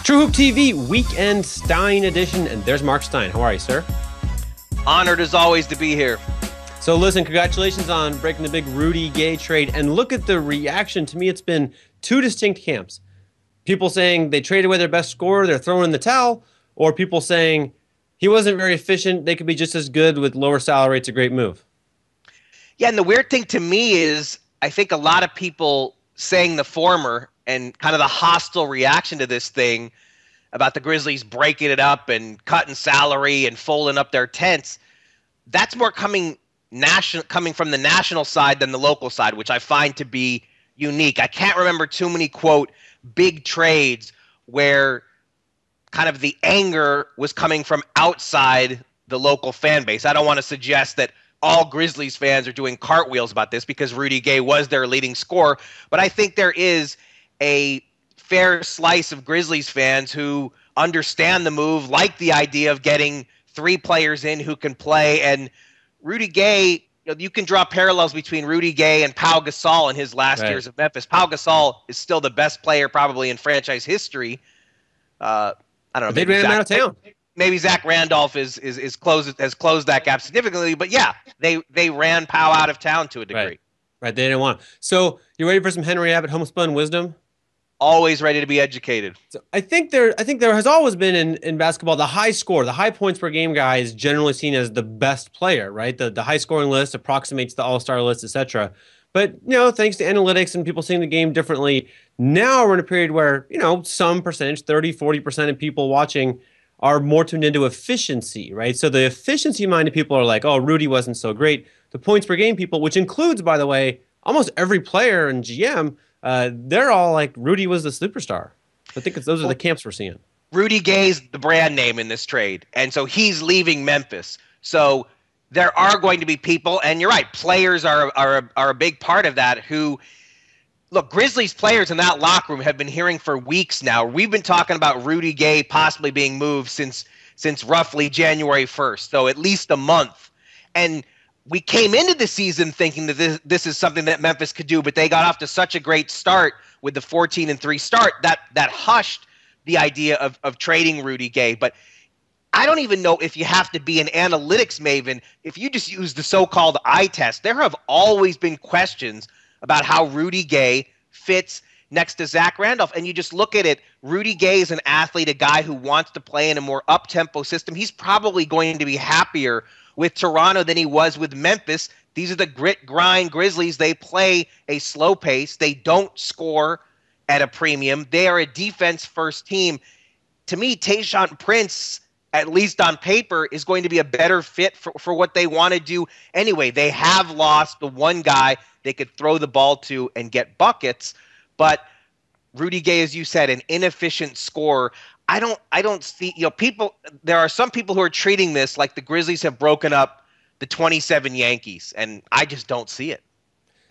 True Hoop TV Weekend Stein Edition, and there's Mark Stein. How are you, sir? Honored as always to be here. So listen, congratulations on breaking the big Rudy Gay trade, and look at the reaction. To me, it's been two distinct camps. People saying they traded away their best scorer, they're throwing in the towel, or people saying he wasn't very efficient, they could be just as good with lower salary, it's a great move. Yeah, and the weird thing to me is I think a lot of people saying the former and kind of the hostile reaction to this thing about the Grizzlies breaking it up and cutting salary and folding up their tents, that's more coming from the national side than the local side, which I find to be unique. I can't remember too many, quote, big trades where kind of the anger was coming from outside the local fan base. I don't want to suggest that all Grizzlies fans are doing cartwheels about this because Rudy Gay was their leading scorer, but I think there is a fair slice of Grizzlies fans who understand the move, like the idea of getting three players in who can play. And Rudy Gay, you can draw parallels between Rudy Gay and Pau Gasol in his last years of Memphis. Pau Gasol is still the best player probably in franchise history. I don't know. They ran him out of town. Maybe Zach Randolph has closed that gap significantly, but yeah, they ran Pau out of town to a degree. Right, they didn't want him. So you ready for some Henry Abbott homespun wisdom? Always ready to be educated. So I think there has always been in basketball the high score, the high points per game guy is generally seen as the best player, right? The high scoring list approximates the all-star list, etc. But thanks to analytics and people seeing the game differently, now we're in a period where some percentage, 30-40% of people watching are more tuned into efficiency, right? So the efficiency-minded people are like, oh, Rudy wasn't so great. The points per game people, which includes, by the way, almost every player and GM, they're all like, Rudy was the superstar. I think those are the camps we're seeing. Rudy Gay's the brand name in this trade, and so he's leaving Memphis. So there are going to be people, and you're right, players are a big part of that who – look, Grizzlies players in that locker room have been hearing for weeks now. We've been talking about Rudy Gay possibly being moved since roughly January 1st, so at least a month. And we came into the season thinking that this is something that Memphis could do, but they got off to such a great start with the 14-3 start that hushed the idea of trading Rudy Gay. But I don't even know if you have to be an analytics maven. If you just use the so-called eye test, there have always been questions about how Rudy Gay fits next to Zach Randolph. And you just look at it, Rudy Gay is an athlete, a guy who wants to play in a more up-tempo system. He's probably going to be happier with Toronto than he was with Memphis. These are the grit, grind Grizzlies. They play a slow pace. They don't score at a premium. They are a defense-first team. To me, Tayshaun Prince, at least on paper, is going to be a better fit for what they want to do anyway. They have lost the one guy they could throw the ball to and get buckets, but Rudy Gay, as you said, an inefficient scorer. I don't see, people, there are some people who are treating this like the Grizzlies have broken up the 27 Yankees, and I just don't see it.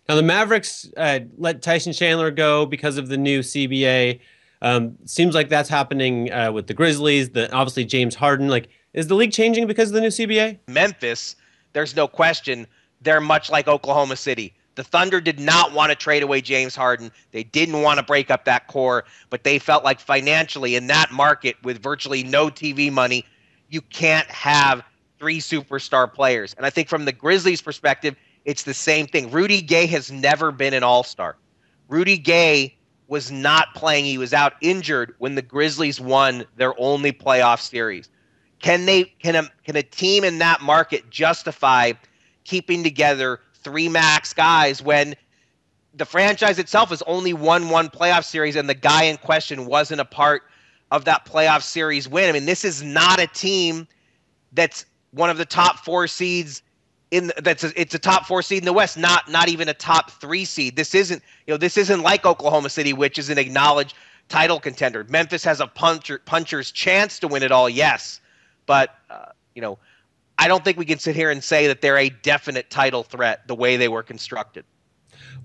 Now, the Mavericks let Tyson Chandler go because of the new CBA. Seems like that's happening with the Grizzlies. Obviously, James Harden. Is the league changing because of the new CBA? Memphis, there's no question, they're much like Oklahoma City. The Thunder did not want to trade away James Harden. They didn't want to break up that core, but they felt like financially in that market with virtually no TV money, you can't have three superstar players. And I think from the Grizzlies' perspective, it's the same thing. Rudy Gay has never been an all-star. Rudy Gay was not playing. He was out injured when the Grizzlies won their only playoff series. Can a team in that market justify keeping together three max guys when the franchise itself has only won one playoff series and the guy in question wasn't a part of that playoff series win? I mean, this is not a team that's one of the top four seeds it's a top four seed in the West, not even a top three seed. This isn't like Oklahoma City, which is an acknowledged title contender. Memphis has a puncher's chance to win it all, yes, but I don't think we can sit here and say that they're a definite title threat the way they were constructed.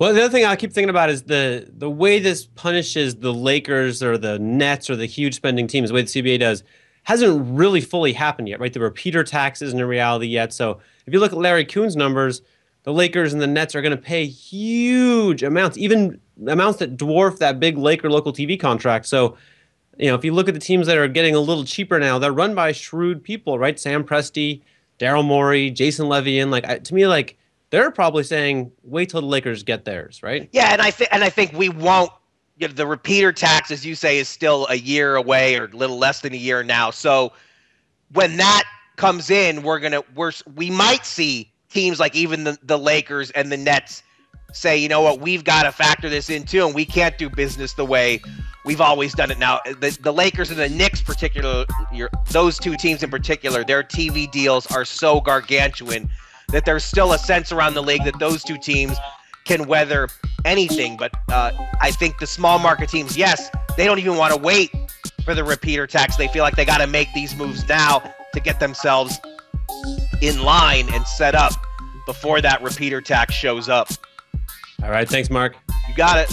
Well, the other thing I keep thinking about is the way this punishes the Lakers or the Nets or the huge spending teams, the way the CBA does, hasn't really fully happened yet, right? The repeater tax isn't a reality yet. So if you look at Larry Kuhn's numbers, the Lakers and the Nets are going to pay huge amounts, even amounts that dwarf that big Laker local TV contract. So, if you look at the teams that are getting a little cheaper now, they're run by shrewd people, right? Sam Presti, Daryl Morey, Jason Levian. Like to me, like they're probably saying, wait till the Lakers get theirs, right? Yeah, and I think we won't. The repeater tax, as you say, is still a year away or a little less than a year now. So when that comes in, we might see teams like even the Lakers and the Nets say, you know what, we've got to factor this in too, and we can't do business the way we've always done it. Now, the Lakers and the Knicks, those two teams in particular, their TV deals are so gargantuan that there's still a sense around the league that those two teams can weather anything. But I think the small market teams, yes, they don't even want to wait for the repeater tax. They feel like they got to make these moves now to get themselves in line and set up before that repeater tax shows up. All right. Thanks, Mark. You got it.